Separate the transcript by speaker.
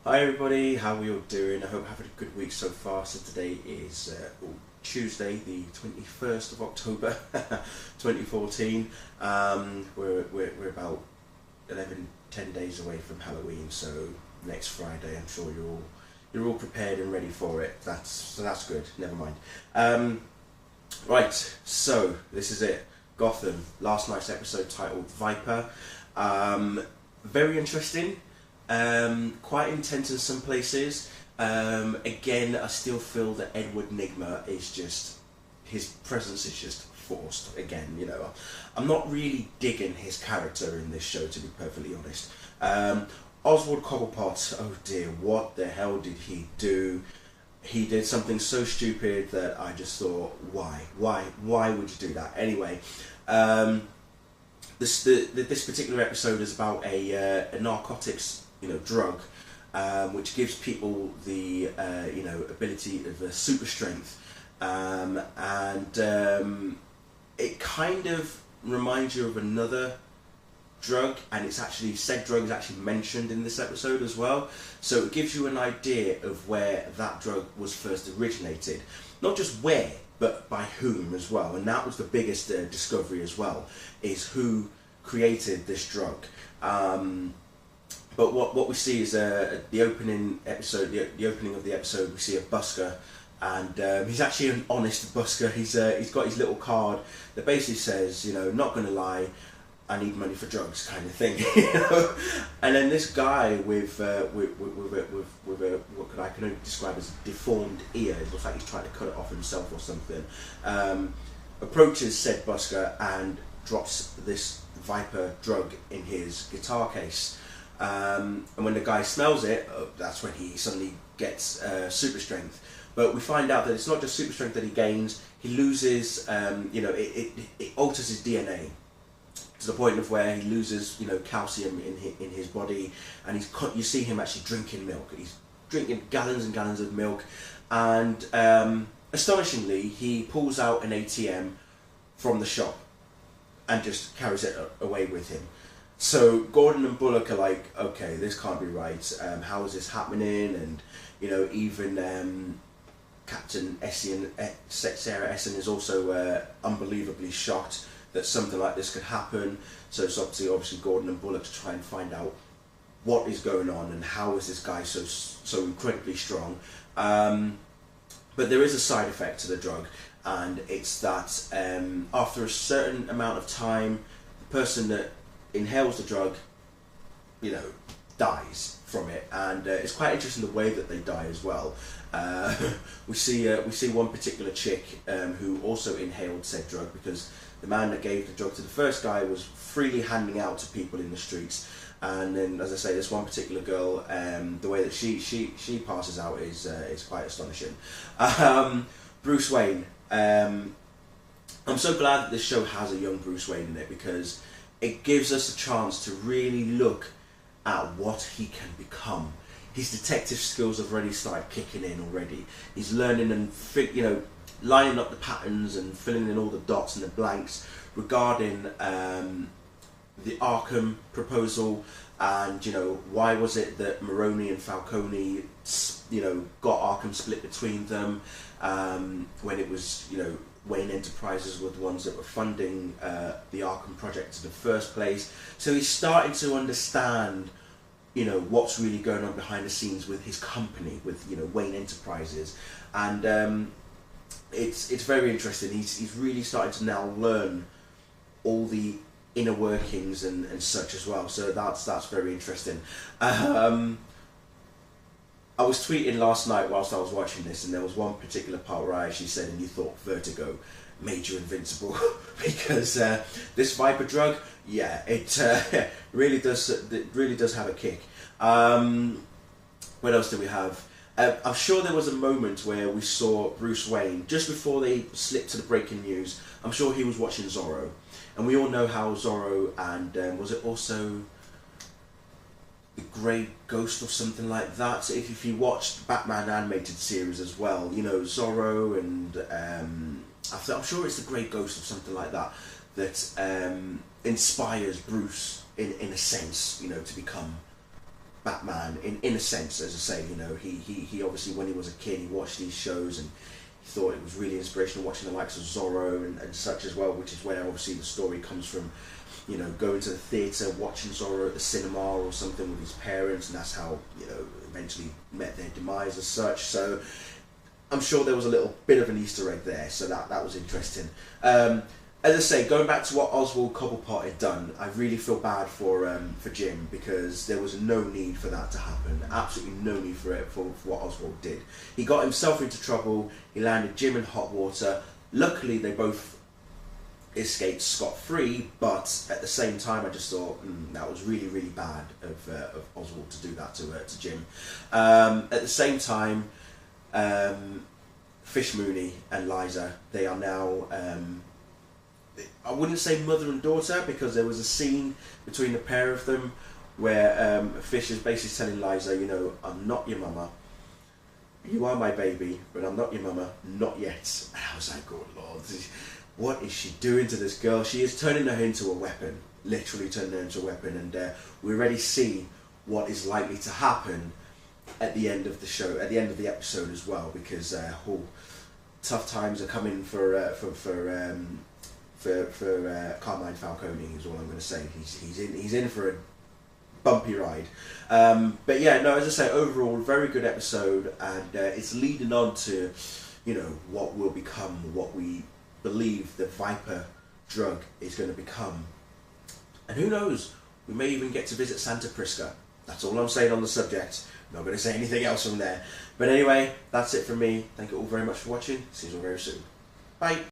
Speaker 1: Hi everybody, how are we all doing? I hope you're having a good week so far. So today is Tuesday, the 21st of October, 2014. We're about 10 days away from Halloween, so next Friday I'm sure you're all prepared and ready for it. That's good. Never mind. Right, so this is it. Gotham. Last night's episode titled Viper. Very interesting. Quite intense in some places. Again, I still feel that Edward Nigma is just, his presence is just forced again, you know. I'm not really digging his character in this show, to be perfectly honest. Oswald Cobblepot, oh dear, what the hell did he do? He did something so stupid that I just thought, why would you do that? Anyway, this particular episode is about a narcotics drug, which gives people the ability of super strength, and it kind of reminds you of another drug, and said drug is actually mentioned in this episode as well, so it gives you an idea of where that drug was first originated, not just where but by whom as well. And that was the biggest discovery as well, is who created this drug. But what we see is the opening episode. The opening of the episode, we see a busker, and he's actually an honest busker. He's got his little card that basically says, not going to lie, I need money for drugs, kind of thing. And then this guy with a what I can only describe as deformed ear, it looks like he's trying to cut it off himself or something, approaches said busker and drops this Viper drug in his guitar case. And when the guy smells it, that's when he suddenly gets super strength. But we find out that it's not just super strength that he gains. He loses, it alters his DNA to the point of where he loses, calcium in his body, and you see him actually drinking milk. He's drinking gallons and gallons of milk, and astonishingly, he pulls out an ATM from the shop and just carries it away with him. So Gordon and Bullock are like, okay, this can't be right. How is this happening? And even Captain Sarah Essen is also unbelievably shocked that something like this could happen. So it's obviously Gordon and Bullock to try and find out what is going on and how is this guy so incredibly strong. But there is a side effect to the drug, and it's that after a certain amount of time, the person that inhales the drug, dies from it, and it's quite interesting the way that they die as well. We see one particular chick who also inhaled said drug, because the man that gave the drug to the first guy was freely handing out to people in the streets. And then, as I say, this one particular girl, the way that she passes out is quite astonishing. Bruce Wayne. I'm so glad that this show has a young Bruce Wayne in it, because it gives us a chance to really look at what he can become. His detective skills have already started kicking in already. He's learning and lining up the patterns and filling in all the dots and the blanks regarding the Arkham proposal, and why was it that Maroni and Falcone got Arkham split between them, when it was Wayne Enterprises were the ones that were funding the Arkham project in the first place. So he's starting to understand what's really going on behind the scenes with his company, with Wayne Enterprises, and it's very interesting. He's really starting to now learn all the inner workings and such as well. So that's very interesting. I was tweeting last night whilst I was watching this, and there was one particular part where I actually said, and you thought Vertigo made you invincible, because this Viper drug, yeah, it really does have a kick. What else do we have? I'm sure there was a moment where we saw Bruce Wayne, just before they slipped to the breaking news, I'm sure he was watching Zorro. And we all know how Zorro and, was it also the Grey Ghost or something like that? So if you watched Batman animated series as well, Zorro and I'm sure it's the Grey Ghost or something like that, that inspires Bruce in a sense, to become Batman in a sense. As I say, you know, he obviously, when he was a kid, he watched these shows and he thought it was really inspirational watching the likes of Zorro and such as well, which is where obviously the story comes from. You know, going to the theatre, watching Zorro at the cinema or something with his parents, and that's how, you know, eventually met their demise as such. So I'm sure there was a little bit of an Easter egg there, so that was interesting. As I say, going back to what Oswald Cobblepot had done, I really feel bad for Jim, because there was no need for that to happen. Absolutely no need for it, for what Oswald did. He got himself into trouble. He landed Jim in hot water. Luckily, they both escaped scot-free, but at the same time, I just thought that was really, really bad of Oswald to do that to Jim. At the same time, Fish Mooney and Liza, they are now, I wouldn't say mother and daughter, because there was a scene between the pair of them where Fish is basically telling Liza, you know, I'm not your mama, you are my baby, but I'm not your mama, not yet. And I was like, oh Lord, what is she doing to this girl? She is turning her into a weapon, literally turning her into a weapon, and we already see what is likely to happen at the end of the show, at the end of the episode as well, because tough times are coming for Carmine Falcone. Is all I'm going to say. He's in for a bumpy ride. But yeah, no, as I say, overall, very good episode, and it's leading on to, you know, what will become, what we believe the Viper drug is going to become. And who knows, we may even get to visit Santa Prisca. That's all I'm saying on the subject. Not going to say anything else from there. But anyway, that's it from me. Thank you all very much for watching. See you all very soon. Bye.